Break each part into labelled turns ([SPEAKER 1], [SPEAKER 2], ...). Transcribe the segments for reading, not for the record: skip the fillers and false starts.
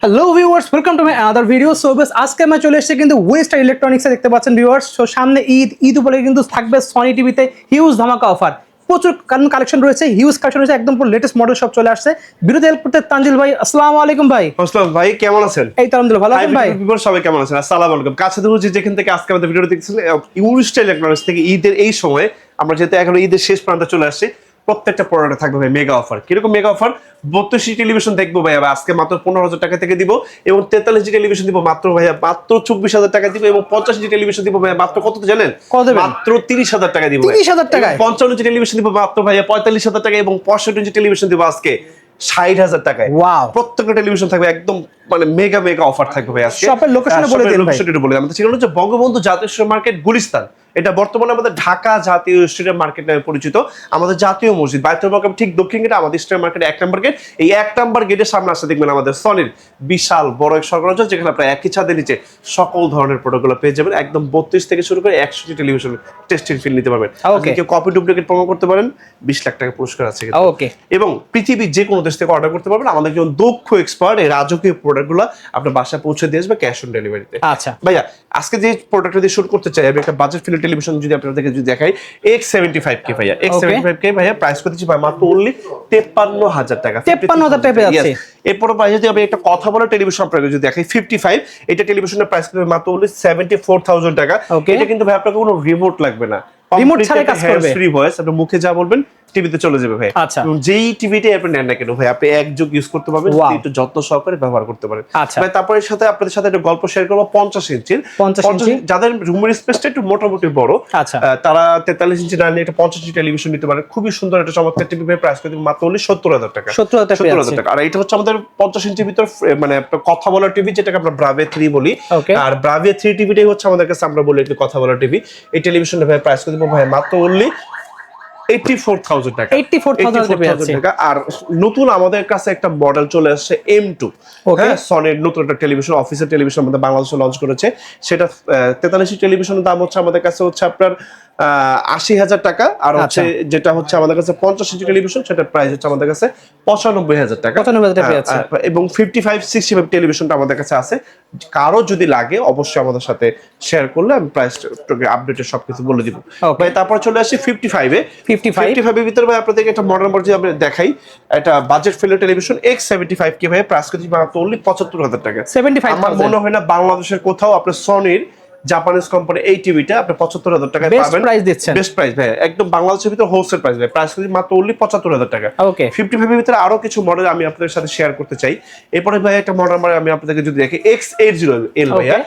[SPEAKER 1] Hello viewers, welcome to my other video. So বেশ আজকে আমি চলে এসেছি কিন্তু ওয়েস্টার ইলেকট্রনিক্সে, দেখতে পাচ্ছেন ভিউয়ার্স। সো সামনে ঈদ উপলক্ষে কিন্তু থাকবে সনি টিভিতে হিউজ ধামাকা অফার, প্রচুর কালেকশন রয়েছে, হিউজ কালেকশন রয়েছে, একদম পুরো লেটেস্ট মডেল সব চলে আসছে। বিরুদ্ধে হেল্প করতে তানজিল ভাই, আসসালামু আলাইকুম ভাই।
[SPEAKER 2] আসসালাম ভাই, কেমন আছেন?
[SPEAKER 1] এই তো আলহামদুলিল্লাহ, ভালো আছেন ভাই?
[SPEAKER 2] সবাই কেমন আছেন? আসসালামু আলাইকুম। কাছে দেখুন যেখান থেকে আজকে আমাদের ভিডিও দেখছিলেন, ওয়েস্টার ইলেকট্রনিক্স থেকে ঈদের এই সময় আমরা যেহেতু এখন ঈদের শেষ প্রান্তে চলে আসছি, প্রত্যেকটা প্রোডাক্টে থাকবে ভাই মেগা অফার। কিরকম মেগা অফার? 32 টেলিভিশন দেখবো ভাই আজকে মাত্র 15,000 টাকা থেকে দিব, এবং 43 টেলিভিশন দিব মাত্র ভাইয়া মাত্র 24,000 টাকা দিব, এবং 85 টেলিভিশন দিব ভাইয়া মাত্র কত জানেন? মাত্র 30,000 টাকা দিব।
[SPEAKER 1] 30,000 টাকায়
[SPEAKER 2] 55 টেলিভিশন দিব মাত্র ভাইয়া 45,000 টাকা, এবং 65 টেলিভিশন দিব আজকে 60,000 টাকায়।
[SPEAKER 1] ওয়াও,
[SPEAKER 2] প্রত্যেকটা টেলিভিশন থাকবে একদম মানে মেগা মেগা অফার থাকবে ভাই আজকে।
[SPEAKER 1] শপের লোকেশন বলে দিন ভাই।
[SPEAKER 2] লোকেশনটা বলে আমাদের ঠিকানা হচ্ছে বঙ্গবন্ধু জাতীয় স্টেডিয়াম মার্কেট, গুলিস্তান। এটা বর্তমানে আমাদের ঢাকা জাতীয় স্টেডিয়াম মার্কেট নামে পরিচিত। আমাদের জাতীয় মসজিদ বাইতুল মোকাররম ঠিক দক্ষিণ গেটে আমাদের স্টেডিয়াম মার্কেট 1 নম্বর গেট। এই 1 নম্বর গেটের সামনে আসলে দেখবেন আমাদের সনির বিশাল বড় এক সরবরাহ, যেখানে আপনারা একই ছাদের নিচে সকল ধরনের প্রোডাক্টগুলো পেয়ে যাবেন, একদম 32 থেকে শুরু করে 100 টেলিভিশন টেস্টিং ফিল নিতে পারবেন। কেউ কপি ডুপ্লিকেট প্রমো করতে পারেন, 20 লাখ টাকা পুরস্কার আছে।
[SPEAKER 1] ওকে,
[SPEAKER 2] এবং পৃথিবীর যে কোনো দেশ থেকে অর্ডার করতে পারবেন। আমাদের যেমন দক্ষ এক্সপার্ট এই রাজকীয় প্রোডাক্টগুলো আপনার বাসায় পৌঁছে দিয়ে আসবে ক্যাশ অন ডেলিভারিতে।
[SPEAKER 1] আচ্ছা
[SPEAKER 2] ভাইয়া আজকে যে প্রোডাক্টটা দিয়ে শুরু করতে চাই, আমি একটা বাজেট ফিল্ড টেলিভিশন যদি আপনাদেরকে যদি দেখাই, X75K ভাইয়া, X75K ভাইয়া প্রাইস করতেছি ভাই মাত্র অনলি 53,000 টাকা।
[SPEAKER 1] 53,000 টাকা পেয়ে যাচ্ছে।
[SPEAKER 2] এরপর ভাই যদি আমি একটা কথা বলা টেলিভিশন আপনাকে যদি দেখাই 55, এটা টেলিভিশনের প্রাইস করবে মাত্র অনলি 74,000 টাকা। এটা কিন্তু ভাই আপনাকে কোনো রিমোট লাগবে না,
[SPEAKER 1] রিমোট ছাড়াই কাজ করবে,
[SPEAKER 2] ফ্রি ভয়েস, আপনি মুখে যা বলবেন টিভিতে চলে যাবে ভাই।
[SPEAKER 1] আচ্ছা,
[SPEAKER 2] যেই টিভিটাই আপনি নেন না কেন ভাই, আপনি এক যুগ ইউজ করতে পারবেন, একটু যত্ন সহকারে ব্যবহার করতে পারেন।
[SPEAKER 1] আচ্ছা
[SPEAKER 2] ভাই তারপরে সাথে আপনাদের সাথে একটা গল্প শেয়ার করব। 50 ইঞ্চির, যাদের রুমের স্পেসটা একটু মোটামুটি বড়,
[SPEAKER 1] আচ্ছা,
[SPEAKER 2] তারা 43 ইঞ্চি না নিয়ে একটা 50 ইঞ্চি টেলিভিশন নিতে পারে। খুবই সুন্দর একটা চমৎকার টিভি ভাই, প্রাইস করে মাত্র অনলি 70,000 টাকা। 70,000 টাকা। আর এটা হচ্ছে আমাদের 50 ইঞ্চির ভিতর মানে একটা কথা বলার টিভি, যেটাকে আমরা ব্রাভে 3 বলি। আর ব্রাভে 3 টিভিটাই হচ্ছে আমাদের কাছে আমরা বলি একটু কথা বলার টিভি। এই টেলিভিশনটা ভাই প্রাইস করে ভাই মাত্র অনলি 84,000 টাকা।
[SPEAKER 1] 84,000
[SPEAKER 2] টাকা। আর নতুন আমাদের কাছে একটা মডেল চলে আসছে M2, হ্যাঁ, সনির নতুন একটা টেলিভিশন, অফিসের টেলিভিশন আমাদের বাংলাদেশে লঞ্চ করেছে। সেটা 43 টেলিভিশনের দাম হচ্ছে আমাদের কাছে হচ্ছে আপনার 80,000 টাকা। আর হচ্ছে যেটা হচ্ছে আমাদের কাছে 50 ইঞ্চি টেলিভিশন, সেটার প্রাইস হচ্ছে আমাদের কাছে 95,000 টাকা। এবং 55-65 টেলিভিশনটা আমাদের কাছে আছে। কারো যদি লাগে অবশ্যই আমাদের সাথে শেয়ার করলে আমি প্রাইস আপডেটের সবকিছু বলে দিব। ভাই তারপর চলে আসি 55 এর ভিতরে ভাই আপনাদেরকে একটা মডেল নাম্বার যদি আমরা দেখাই, একটা বাজেট ফিল্ড টেলিভিশন X75K ভাই প্রাইস করছি মাত্র অনলি 75,000 টাকা। আমার মনে হয় না বাংলাদেশের কোথাও আপনার সনির জাপানিজ কোম্পানি এই টিভিটা আপনি 75,000 টাকায় পাবেন। বেস্ট প্রাইস ভাই, একদম বাংলাদেশের ভিতরে হোলসেল প্রাইস ভাই, প্রাইস করছি মাত্র অনলি 75,000 টাকা। 55 এর ভিতরে আরো কিছু মডেল আমি আপনাদের সাথে শেয়ার করতে চাই। এরপরে ভাই একটা মডেল নাম্বার আমি আপনাদেরকে যদি দেখি X80L ভাইয়া,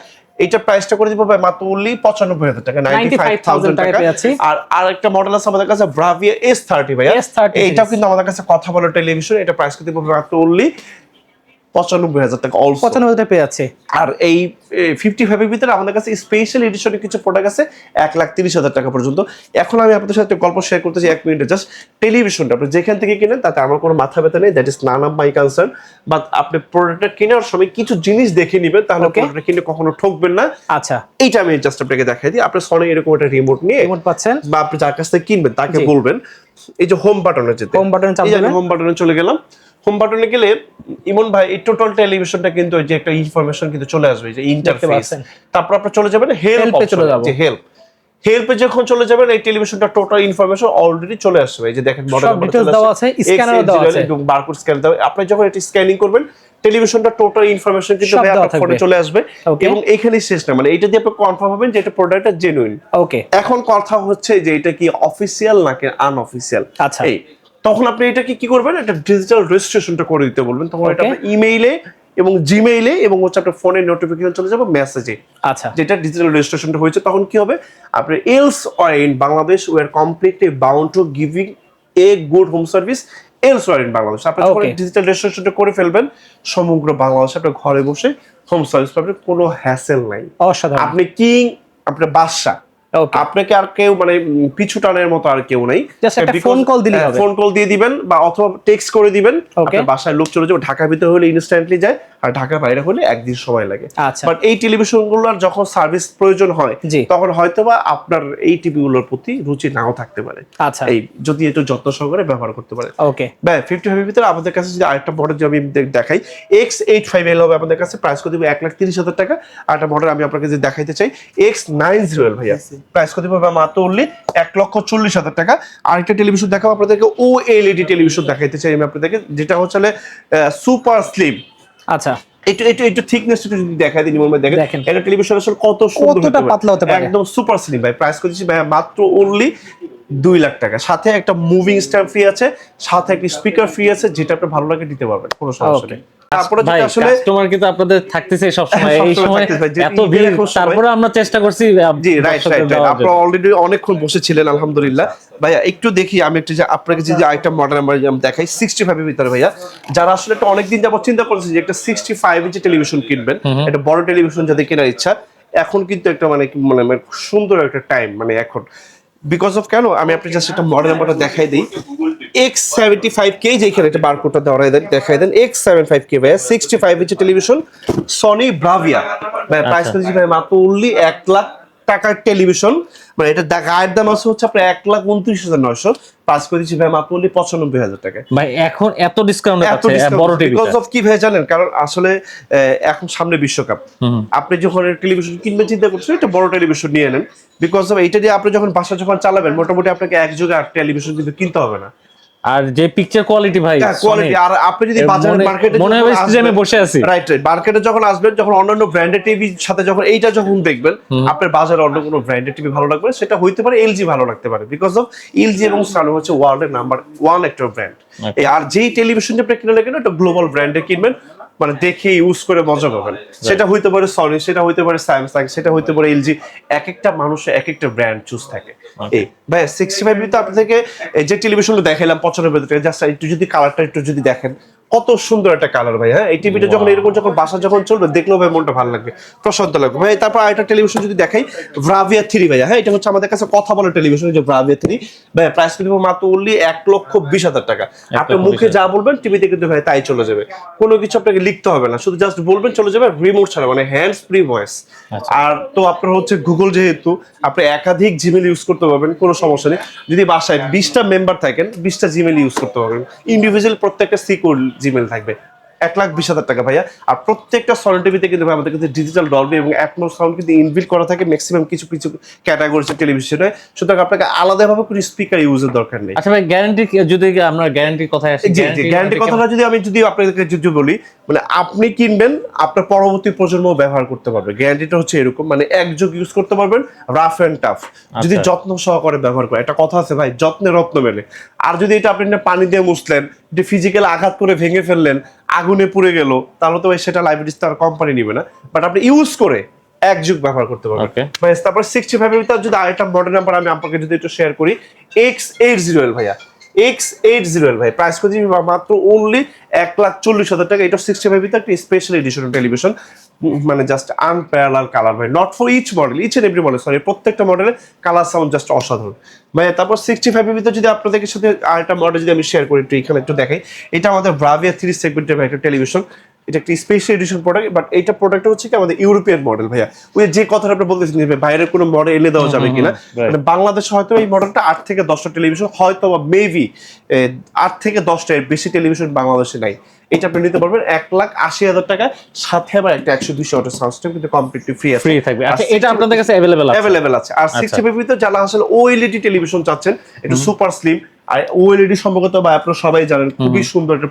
[SPEAKER 2] এইটা প্রাইসটা করে দিব ভাই মাত্র অনলি 95,000 টাকা, 95,000 টাকা। আর আরেকটা মডেল আছে আমাদের কাছে ব্রাভিয়া S30 ভাইয়া, এইটাও কিন্তু আমাদের কাছে কথা বলার টেলিভিশন। এটা প্রাইস করে দিব মাত্র অনলি 95,000 টাকা।
[SPEAKER 1] 95,000 টাকা পেয়ে যাচ্ছে।
[SPEAKER 2] আর এই 55 এর ভিতরে আমাদের কাছে স্পেশাল এডিশনের কিছু প্রোডাক্ট আছে 1,30,000 টাকা পর্যন্ত। এখন আমি আপনাদের সাথে গল্প শেয়ার করতে চাই 1 মিনিটে। জাস্ট টেলিভিশনটা আপনি যেখান থেকে কিনেন তাতে আমার কোনো মাথা ব্যথা নেই, that is none of my concern. But আপনি প্রোডাক্টটা কেনার সময় কিছু জিনিস দেখে নেবেন, তাহলে প্রোডাক্টটা কিনে কখনো ঠকবেন না।
[SPEAKER 1] আচ্ছা,
[SPEAKER 2] এইটা আমি জাস্ট আপনাকে দেখাই দিই। আপনি সনি এরকম একটা রিমোট নিয়ে
[SPEAKER 1] পাচ্ছেন,
[SPEAKER 2] বা আপনি যার কাছ থেকে কিনবেন তাকে বলবেন এই যে হোম বাটনে যেতে, হোম বাটনে চলে গেলাম। হোম বাটনে গেলে ইমন ভাই এই টোটাল টেলিভিশনটা কিন্তু ওই যে একটা ইনফরমেশন কিন্তু চলে আসবে, যে ইন্টারফেস। তারপর আপনি চলে যাবেন হেল্পে, চলে যাবেন যে হেল্পে যখন চলে যাবেন এই টেলিভিশনটা টোটাল ইনফরমেশন অলরেডি চলে আসবে। এই যে দেখেন মডেল
[SPEAKER 1] ডিটেইলস দেওয়া আছে, স্ক্যানারও দেওয়া আছে
[SPEAKER 2] এবং বারকোড স্ক্যান দেওয়া। আপনি যখন এটা স্ক্যানিং করবেন টেলিভিশনটা টোটাল ইনফরমেশন কিন্তু ভাই আপনার ফোনে চলে আসবে। এবং এইখানেই শেষ না, মানে এটা দিয়ে আপনি কনফার্ম হবেন যে এটা প্রোডাক্টটা জেনুইন।
[SPEAKER 1] ওকে,
[SPEAKER 2] এখন কথা হচ্ছে যে এটা কি অফিশিয়াল নাকি আনঅফিশিয়াল।
[SPEAKER 1] আচ্ছা,
[SPEAKER 2] এই তখন আপনি এটাকে কি করবেন, একটা ডিজিটাল রেজিস্ট্রেশনটা করে দিতে বলবেন। তখন এটা আপনার ইমেইলে এবং জিমেইলে এবং হচ্ছে আপনার ফোনে নোটিফিকেশন চলে যাবে মেসেজে।
[SPEAKER 1] আচ্ছা,
[SPEAKER 2] যেটা ডিজিটাল রেজিস্ট্রেশনটা হয়েছে তখন কি হবে, আপনি else or in Bangladesh we are completely bound to giving a good home service else or in Bangladesh. আপনি যখন ডিজিটাল রেজিস্ট্রেশনটা করে ফেলবেন, সমগ্র বাংলাদেশে আপনি ঘরে বসে হোম সার্ভিস পাবেন, কোনো হ্যাসেল নাই।
[SPEAKER 1] অসাধারণ।
[SPEAKER 2] আপনি কিং, আপনার বাদশা,
[SPEAKER 1] Okay.
[SPEAKER 2] আপনাকে আর কেউ মানে পিছু টানের মতো আর কেউ নাই,
[SPEAKER 1] Just একটা phone call দিলেই হবে।
[SPEAKER 2] ফোন কল দিয়ে দিবেন বা অথবা টেক্সট করে দিবেন,
[SPEAKER 1] Okay.
[SPEAKER 2] আপনার বাসায় লোক চলে যাবে। ঢাকার ভিতরে হলে ইনস্ট্যান্টলি যায়, আর ঢাকার বাইরে হলে একদিন সময় লাগে।
[SPEAKER 1] আচ্ছা।
[SPEAKER 2] বাট এই টেলিভিশনগুলোর যখন সার্ভিস প্রয়োজন হয়
[SPEAKER 1] জি।
[SPEAKER 2] তখন হয়তোবা আপনার এই টিভিগুলোর প্রতি রুচি নাও থাকতে পারে,
[SPEAKER 1] আচ্ছা।
[SPEAKER 2] এই যদি একটু যত্ন সহকারে ব্যবহার করতে পারে।
[SPEAKER 1] ওকে।
[SPEAKER 2] ভাই 55 এর ভিতরে আমাদের কাছে যদি আরেকটা মডেল যদি আমি দেখাই, X85L হবে আমাদের কাছে, প্রাইস করে দিব 1,30,000 টাকা। আরেকটা মডেল আমি আপনাকে যদি দেখাইতে চাই, X90L ভাইয়া, প্রাইস করে দিব মাত্র অনলি 1,40,000 টাকা। আরেকটা টেলিভিশন দেখাবো আপনাদেরকে, OLED টেলিভিশন দেখাইতে চাই আমি আপনাদেরকে, যেটা হচ্ছে সুপার স্লিম।
[SPEAKER 1] আচ্ছা,
[SPEAKER 2] একটু থিকনেস একটু যদি দেখাই দিই, নির্মল ভাই দেখেন এটা টেলিভিশন আসলে কত সুন্দর,
[SPEAKER 1] কতটা পাতলা হতে পারে,
[SPEAKER 2] একদম সুপার স্লিম ভাই। প্রাইস করে দিচ্ছি ভাই মাত্র অনলি 2 লাখ টাকা। সাথে একটা মুভিং স্ট্যান্ড ফ্রি আছে, সাথে একটা স্পিকার ফ্রি আছে, যেটা আপনার ভালো লাগে দিতে পারবেন, কোনো সমস্যা নেই। তারপরে
[SPEAKER 3] ভাই
[SPEAKER 2] যেটা আসলে
[SPEAKER 3] কাস্টমার কিন্তু আপনাদের থাকতেছে সব সময়, এই
[SPEAKER 2] সবসময়
[SPEAKER 3] সময়
[SPEAKER 2] থাকতেছে ভাই, যে
[SPEAKER 3] এত
[SPEAKER 2] ঈদের
[SPEAKER 3] ভিড়,
[SPEAKER 2] এখন সময়-
[SPEAKER 3] তারপরে আমরা চেষ্টা করছি
[SPEAKER 2] জি রাইট আপনারা অলরেডি অনেকক্ষণ বসেছিলেন আলহামদুলিল্লাহ। ভাইয়া একটু দেখি আমি একটু যে আপনাকে যদি আরেকটা মডেল নাম্বার দেখাই 65 এর ভিতরে ভাইয়া, যারা আসলে একটা অনেকদিন যাবত চিন্তা করছে যে একটা 65 ইঞ্চি টেলিভিশন কিনবেন, একটা বড় টেলিভিশন যাদের কেনার ইচ্ছা, এখন কিন্তু একটা মানে সুন্দর একটা টাইম মানে এখন, বিকজ অফ কেন আমি আপনি জাস্ট একটা মডেল নাম্বারটা দেখাই দিই। X75K, যেখানে একটা বারকোডটা দেখাই দেন, X75K ভাইয়া 65 ইঞ্চি টেলিভিশন, সনি ব্রাভিয়া ভাই। প্রাইস করেছি ভাই মাত্র অনলি 1 লাখ টাকার টেলিভিশন, মানে এটা গায়ের দাম আছে হচ্ছে আপনার 1,29,900, পাস করে দিচ্ছি ভাই মাত্র অনলি 95,000 টাকা।
[SPEAKER 3] ভাই এখন এত ডিসকাউন্ট আছে বড় টিভি,
[SPEAKER 2] বিকজ অফ কি ভাই জানেন, কারণ আসলে এখন সামনে বিশ্বকাপ, আপনি যখন টেলিভিশন কিনবেন চিন্তা করছেন একটা বড় টেলিভিশন নিয়ে নেন, বিকজ অফ এইটা দিয়ে আপনি যখন বাসা যখন চালাবেন মোটামুটি আপনাকে এক যুগে আর টেলিভিশন কিন্তু কিনতে হবে না।
[SPEAKER 3] আর যে পিকচার কোয়ালিটি ভাই,
[SPEAKER 2] কোয়ালিটি, আর আপনি যদি বাজারে মার্কেটে
[SPEAKER 3] মনে হয় যে আমি বসে আছি,
[SPEAKER 2] রাইট মার্কেটে যখন আসবেন, যখন অন্যান্য ব্র্যান্ডেড টিভির সাথে যখন এইটা যখন দেখবেন, আপনার বাজারে অন্য কোনো ব্র্যান্ডেড টিভি ভালো লাগবে, সেটা হইতে পারে এলজি ভালো লাগতে পারে, বিকজ অফ এলজি এবং সানো হচ্ছে ওয়ার্ল্ডের নাম্বার 1 একটা ব্র্যান্ড। আর যেই টেলিভিশনটা আপনি কিনলে কেন একটা গ্লোবাল ব্র্যান্ডে কিনবেন, মানে দেখে ইউজ করে মজা পাবেন। সেটা হইতে পারে সনি, সেটা হইতে পারে স্যামসাং, সেটা হইতে পারে এলজি। এক একটা মানুষের এক একটা ব্র্যান্ড চুজ থাকে। এই ভাই 65 ভিতরে আপনাদেরকে যে টেলিভিশনটা দেখাইলাম 95 টাকা, জাস্ট একটু যদি কালারটা একটু যদি দেখেন, কত সুন্দর একটা কালার ভাই। হ্যাঁ, এই টিভিটা যখন এরকম যখন বাসা যখন চলবে দেখলেও ভাই মনটা ভালো লাগবে, প্রশান্ত লাগবে ভাই। তারপর আরেকটা টেলিভিশন যদি দেখাই, ব্রাভিয়া 3 ভাইয়া। হ্যাঁ, এটা হচ্ছে আমাদের কাছে কথা বলার টেলিভিশন, যে ব্রাভিয়া 3 ভাই। প্রাইস কিন্তু মাত্র অনলি 1,20,000 টাকা। আপনি মুখে যা বলবেন টিভিতে কিন্তু ভাই তাই চলে যাবে, কোনো কিছু আপনাকে লিখতে হবে না, শুধু জাস্ট বলবেন চলে যাবে, রিমোট ছাড়া, মানে হ্যান্ডস ফ্রি ভয়েস। আর তো আপনার হচ্ছে গুগল, যেহেতু আপনি একাধিক জিমেল ইউজ করতে পারবেন, কোনো সমস্যা নেই। যদি বাসায় 20টা মেম্বার থাকেন, 20টা জিমেল ইউজ করতে পারবেন, ইন্ডিভিজুয়াল প্রত্যেকটা সিকিউর জিমেল থাকবে। 1,20,000 টাকা ভাইয়া। আর প্রত্যেকটা সনি টিভিতে কিন্তু আমাদের কাছে ডিজিটাল ডলবি এবং অ্যাটমস সাউন্ড কিন্তু ইনবিল্ট করা থাকে ম্যাক্সিমাম কিছু কিছু ক্যাটাগরিজ টেলিভিশনে, সুতরাং আপনাকে আলাদাভাবে কোনো স্পিকার ইউজের দরকার নেই।
[SPEAKER 3] আচ্ছা ভাই, গ্যারান্টি যদি আমরা গ্যারান্টির কথায় আসি,
[SPEAKER 2] গ্যারান্টি কথাটা যদি আপনাদেরকে যদি বলি, মানে আপনি কিনবেন, আপনার পরবর্তী প্রজন্ম ব্যবহার করতে পারবে। গ্যারান্টিটা হচ্ছে এরকম, মানে এক যুগ ইউজ করতে পারবেন, রাফ এন্ড টাফ, যদি যত্ন সহকারে ব্যবহার করেন। একটা কথা আছে ভাই, যত্নে রত্ন মেলে। আর যদি এটা আপনি পানি দিয়ে মুছলেন, ফিজিক্যাল আঘাত করে ভেঙে ফেললেন, আগুনে পুড়ে গেল, তাহলে তো সেটা লাইব্রেরিজ তার কোম্পানি নিবে না। বাট আপনি ইউজ করে এক যুগ ব্যবহার করতে পারবেন। তারপর 65 এর ভিতর যদি আরেকটা মডেল নাম্বার আমি আপনাকে যদি একটু শেয়ার করি, X80L ভাইয়া। X80L ভাই, প্রাইস করছি মাত্র অনলি 1,40,000 টাকা। এটা 65 ভিতর একটা স্পেশাল এডিশন টেলিভিশন, মানে জাস্ট আনপ্যারালাল কালার ভাই। Not for each model, each and every model, sorry, প্রত্যেকটা মডেলের কালার সাউন্ড জাস্ট অসাধারণ ভাই। তারপর 65 এর ভিতর যদি আপনাদের সাথে আরেকটা মডেল যদি আমি শেয়ার করি, একটু এখানে একটু দেখাই, এটা আমাদের ব্রাভিয়া 3 সেগমেন্টের একটা টেলিভিশন। এটা একটা স্পেশাল এডিশন প্রোডাক্ট, বাট এইটা প্রোডাক্টটা হচ্ছে কি আমাদের ইউরোপিয়ান মডেল ভাইয়া। ওই যে কথাটা আপনি বলতেছেন যে বাইরের কোনো মডেল এনে দেওয়া যাবে কিনা, মানে বাংলাদেশে হয়তো এই মডেলটা 8 থেকে 10টা টেলিভিশন, হয়তো বা মেবি 8 থেকে 10টা, এর বেশি টেলিভিশন বাংলাদেশে নাই। এটা আপনি নিতে পারবেন 1,80,000 টাকা, সাথে আবার একটা 100-200 ওয়াটের সাউন্ড সিস্টেম কিন্তু কমপ্লিটলি ফ্রি
[SPEAKER 3] থাকবে। আচ্ছা, এটা আপনাদের কাছে अवेलेबल
[SPEAKER 2] আছে। আর 65 এর ভিতর যারা আসলে ওএলইডি টেলিভিশন চাচ্ছেন, একটু সুপার স্লিম, আর ওএলইডি সম্ভবত বা আপনারা সবাই জানেন খুবই সুন্দর একটা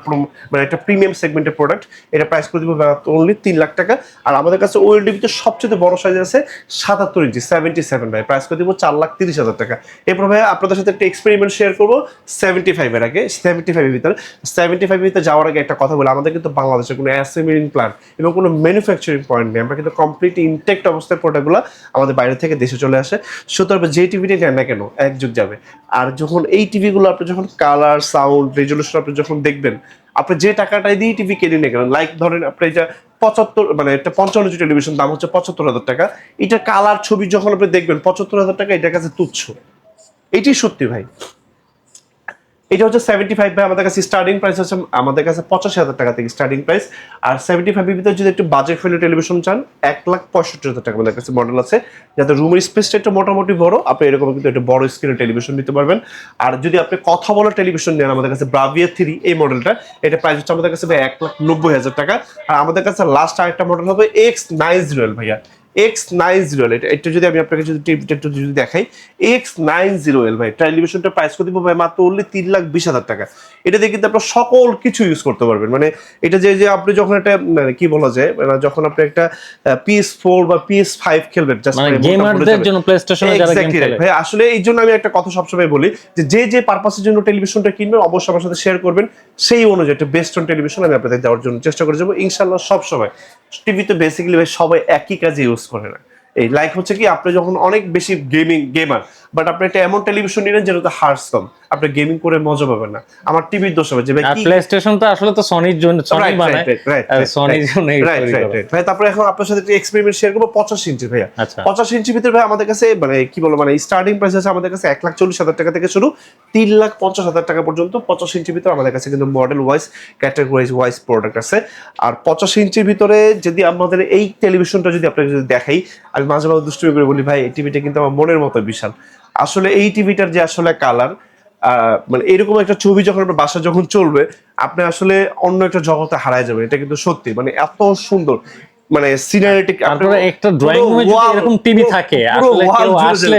[SPEAKER 2] মানে একটা প্রিমিয়াম সেগমেন্টের প্রোডাক্ট। এটা প্রাইস করে দিব অনলি 3 লাখ টাকা। আর আমাদের কাছে ওএলইডি ভিতর সবচেয়ে বড় সাইজ আছে 77 ইঞ্চি 77 ভাই, প্রাইস করে দিব 4,30,000 টাকা। এরপর ভাই আপনাদের সাথে একটা এক্সপেরিমেন্ট শেয়ার করবো 75 এর আগে। 75 এর ভিতরে 75 এর ভিতরে যাওয়ার আগে একটা কথা বলি, আমাদের কিন্তু বাংলাদেশে কোনো অ্যাসেম্বলিং প্ল্যান্ট এবং কোনো ম্যানুফ্যাকচারিং পয়েন্ট নেই। আমরা কিন্তু কমপ্লিট ইনটেক্ট অবস্থায় প্রোডাক্টগুলো আমাদের বাইরে থেকে দেশে চলে আসে। সুতরাং যে টিভিটি নেন না কেন এক যুগ যাবে। আর যখন এই টিভিগুলো টিভিগুলো আপনি যখন কালার সাউন্ড রেজলিউশন আপনি যখন দেখবেন, আপনি যে টাকাটাই দিয়ে টিভি কিনে নিয়ে গেলেন, লাইক ধরেন আপনি এটা 75 মানে একটা 55 ইঞ্চি টেলিভিশন দাম হচ্ছে 75,000 টাকা, এটা কালার ছবি যখন আপনি দেখবেন 75,000 টাকা এটার কাছে তুচ্ছ। এটাই সত্যি ভাই। এটা হচ্ছে 75 ভাই, আমাদের কাছে স্টার্টিং প্রাইস হচ্ছে আমাদের কাছে 85,000 টাকা থেকে স্টার্টিং প্রাইস। আর 75 এর ভিতরে যদি একটু বাজেট ফ্রেন্ডলি টেলিভিশন চান 1,65,000 টাকা আমাদের কাছে মডেল আছে, যাতে রুমের স্পেসটা একটু মোটামুটি বড়, আপনি এরকম কিন্তু একটা বড় স্ক্রিনের টেলিভিশন নিতে পারবেন। আর যদি আপনি কথা বলার টেলিভিশন নেন আমাদের কাছে ব্রাভিয়া 3 এই মডেলটা, এটা প্রাইস হচ্ছে আমাদের কাছে ভাই 1,90,000 টাকা। আর আমাদের কাছে লাস্ট আরেকটা মডেল হবে X90 ভাইয়া, X90 এটা যদি আমি আপনাকে যদি টিভিটা একটু যদি দেখাই, X90 ভাই টেলিভিশনটা প্রাইস করে দিব ভাই মাত্র অনলি 3,20,000 টাকা। এটা দিয়ে কিন্তু আপনারা সকল কিছু ইউজ করতে পারবেন। মানে এটা যে আপনি যখন একটা মানে কি বলা যায়, মানে যখন আপনি একটা PS4 বা PS5 খেলবেন, জাস্ট
[SPEAKER 3] মানে গেমারদের জন্য প্লেস্টেশনে যারা গেম খেলে
[SPEAKER 2] ভাই, আসলে এই জন্য আমি একটা কথা সবসময় বলি যে পারপাসের জন্য টেলিভিশনটা কিনবেন অবশ্যই আমার সাথে শেয়ার করবেন, সেই অনুযায়ী একটা বেস্ট অন টেলিভিশন আমি আপনাদের দেওয়ার জন্য চেষ্টা করে যাবো ইনশাআল্লাহ সব সময়। টিভিতে বেসিক্যালি ভাই সবাই একই কাজে ইউজ করে না। এই লাইক হচ্ছে কি, আপনি যখন অনেক বেশি গেমার, বাট আপনি একটা এমন টেলিভিশন নিলেন যেটাতে হার্স কম, আপনি গেমিং করে মজা পাবেন না। আমার টিভির দোষ হবে যে ভাই
[SPEAKER 3] আর প্লেস্টেশন তো আসলে তো সনির জন্য, সনি বানায় আর সনির জন্য
[SPEAKER 2] ভাই। তারপরে এখন আপনার সাথে একটা এক্সপেরিমেন্ট শেয়ার করবো 85 ইঞ্চি ভাইয়া।
[SPEAKER 3] আচ্ছা
[SPEAKER 2] 85 ইঞ্চির ভিতরে ভাই আমাদের কাছে মানে কি বলবো, মানে স্টার্টিং প্রাইস আছে আমাদের কাছে 1,40,000 টাকা থেকে শুরু 3,50,000 টাকা পর্যন্ত। 85 ইঞ্চির ভিতরে আমাদের কাছে কিন্তু model wise category wise product আছে। আর 85 ইঞ্চির ভিতরে যদি আমাদের এই টেলিভিশনটা যদি আপনাকে যদি দেখাই, আমি মাঝে মাঝে দুষ্টুমি করে বলি ভাই এই টিভিটা কিন্তু আমার মনের মতো বিশাল। আসলে এই টিভিটার যে আসলে কালার, মানে এরকম একটা ছবি যখন আপনার বাসা যখন চলবে, আপনি আসলে অন্য একটা জগতে হারায় যাবে। এটা কিন্তু সত্যি, মানে এত সুন্দর, মানে সিনারিটিক।
[SPEAKER 3] আপনারা একটা ড্রয়িং রুমে যদি এরকম টিভি থাকে, আসলে কেউ আসলে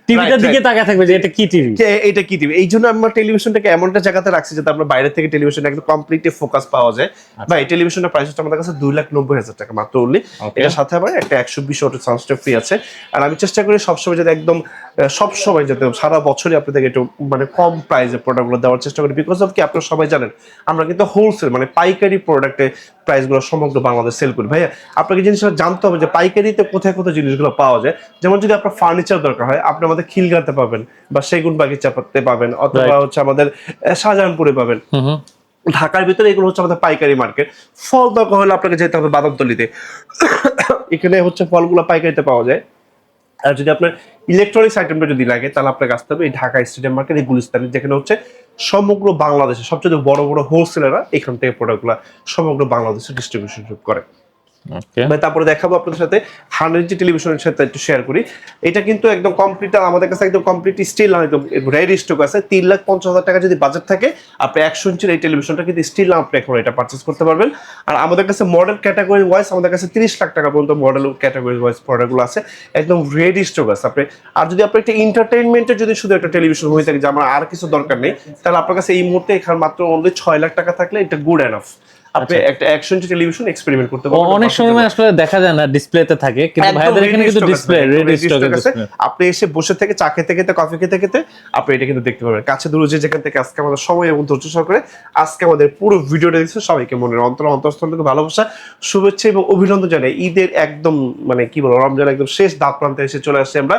[SPEAKER 3] টিভিটার দিকে তাকিয়ে থাকবে যে এটা কি টিভি,
[SPEAKER 2] এটা কি টিভি। এই জন্য আমরা টেলিভিশনটাকে এমন একটা জায়গাতে রাখছি যাতে আমরা বাইরে থেকে টেলিভিশন একদম কমপ্লিটলি ফোকাস পাওয়া যায়। ভাই এই টেলিভিশনের প্রাইস হচ্ছে আমাদের কাছে 2,90,000 টাকা মাত্র অনলি। এর সাথে আবার একটা 120 ওয়াটের সাউন্ড ফ্রি আছে। আর আমি চেষ্টা করি সবসময় যাতে একদম সবসময় যাতে সারা বছরই আপনাদেরকে একটু মানে কম প্রাইসে প্রোডাক্টগুলো দেওয়ার চেষ্টা করি। বিকজ অফ কি, আপনারা সবাই জানেন আমরা কিন্তু হোলসেল মানে পাইকারি প্রোডাক্টে প্রাইসগুলো সমগ্র বাংলাদেশ সেল করি। ভাইয়া আপনাকে জিনিসটা জানতে হবে যে পাইকারিতে কোথায় কোথায় জিনিসগুলো পাওয়া যায়। যেমন যদি আপনার ফার্নিচার দরকার হয়, আপনি আমাদের খিলগাঁতে পাবেন বা সেগুন বাগিচাতে পাবেন, অথবা হচ্ছে আমাদের শাহজাহানপুরে পাবেন। ঢাকার ভিতরে এগুলো হচ্ছে আমাদের পাইকারি মার্কেট। ফল দরকার হলে আপনাকে যেতে হবে বাদামতলিতে, এখানে হচ্ছে ফলগুলো পাইকারিতে পাওয়া যায়। আর যদি আপনার ইলেকট্রনিক্স আইটেমটা যদি লাগে তাহলে আপনাকে আসতে হবে এই ঢাকা স্টেডিয়াম মার্কেট, এই গুলিস্তানে, যেখানে হচ্ছে সমগ্র বাংলাদেশে সবচেয়ে বড় বড় হোলসেলাররা এখান থেকে প্রোডাক্টগুলো সমগ্র বাংলাদেশে ডিস্ট্রিবিউশন করে। তারপরে দেখাবো আপনাদের সাথে 100 ইঞ্চি টেলিভিশনের সাথে একটু শেয়ার করি। এটা কিন্তু একদম কমপ্লিট, আমাদের কাছে একদম কমপ্লিট স্টিল একদম রেডি স্টক আছে। 3,50,000 টাকা যদি বাজেট থাকে, আপনি 100 ইঞ্চির এই টেলিভিশনটা কিন্তু স্টিল আপনি এখন এটা পারচেস করতে পারবেন। আর আমাদের কাছে মডেল ক্যাটাগরি ওয়াইজ আমাদের কাছে 30 লাখ টাকা পর্যন্ত মডেল ক্যাটাগরি ওয়াইজ প্রোডাক্টগুলো আছে, একদম রেডি স্টক আছে। আপনি আর যদি আপনি একটা এন্টারটেইনমেন্টের যদি শুধু একটা টেলিভিশন হয়ে থাকে যে আমার আর কিছু দরকার নেই, তাহলে আপনার কাছে এই মুহূর্তে এখানে মাত্র অনলি 6 লাখ টাকা থাকলে এটা গুড এনাফ। আপনি একটা 100 ইঞ্চি টেলিভিশন এক্সপেরিমেন্ট করতে পারবেন।
[SPEAKER 3] অনেক সময় আসলে দেখা যায় না ডিসপ্লেতে থাকে, কিন্তু ভাইদের এখানে কিন্তু ডিসপ্লে রেডি স্টক আছে।
[SPEAKER 2] আপনি এসে বসে থেকে চা খেতে খেতে কফি খেতে খেতে আপনি এটা কিন্তু দেখতে পারবেন। কাছে দূরে যে যেখান থেকে আজকে আমাদের সময় এবং ধৈর্য সহকারে আজকে আমাদের পুরো ভিডিওটা দেখছেন, সবাইকে মনের অন্তরস্থল থেকে ভালোবাসা, শুভেচ্ছা এবং অভিনন্দন জানাই। ঈদের একদম মানে কি বলবো, রমজান একদম শেষ দাগ প্রান্তে এসে চলে আসছে। আমরা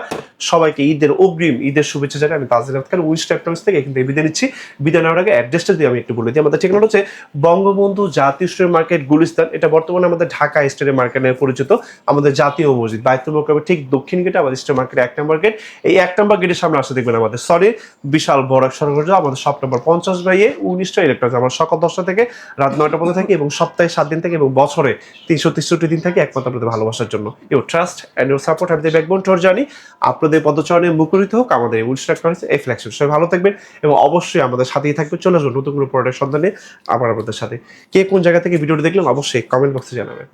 [SPEAKER 2] সবাইকে ঈদের অগ্রিম ঈদের শুভেচ্ছা জানাই। আমি তাজরিন আক্তার উইস্ট ইলেকট্রনিক্স থেকে এখান থেকে বিদায় নিচ্ছি। বিদায় নেওয়ার আগে অ্যাড্রেসটা দিয়ে আমি একটু বলে দিই। আমাদের ঠিকানা হচ্ছে বঙ্গবন্ধু জাতীয় স্টোর মার্কেট গুলিস্তান। এটা বর্তমানে আমাদের ঢাকা স্টোর মার্কেট নামে পরিচিত। আমাদের জাতীয় মসজিদ বাইতুল মোকাররমের ঠিক দক্ষিণ গেটে আমাদের স্টোর মার্কেট 1 নম্বর গেট। এই 1 নম্বর গেটের সামনে আসলে দেখবেন আমাদের বিশাল বড় সরগর্জ আমাদের শপ নম্বর 50/A 19টা ইলেকট্রনিক্স। আমরা সকাল 10টা থেকে রাত 9টা পর্যন্ত থাকি এবং সপ্তাহে 7 দিন থেকে এবং বছরে 363 দিন থাকি, একমাত্র আপনাদের ভালোবাসার জন্য। Your trust and your support have the backbone to our journey. আপনাদের পদচারণে মুখরিত হোক আমাদের উইস্ট ইলেকট্রনিক্স এই ফ্ল্যাগশিপ। সবাই ভালো থাকবেন এবং অবশ্যই আমাদের সাথেই থাকবেন। চলে আসুন নতুন কোনো প্রোডাক্ট সন্ধানে আবার আপনাদের সাথে। কে কোন জায়গা থেকে ভিডিওটি দেখলেন অবশ্যই কমেন্ট বক্সে জানাবেন।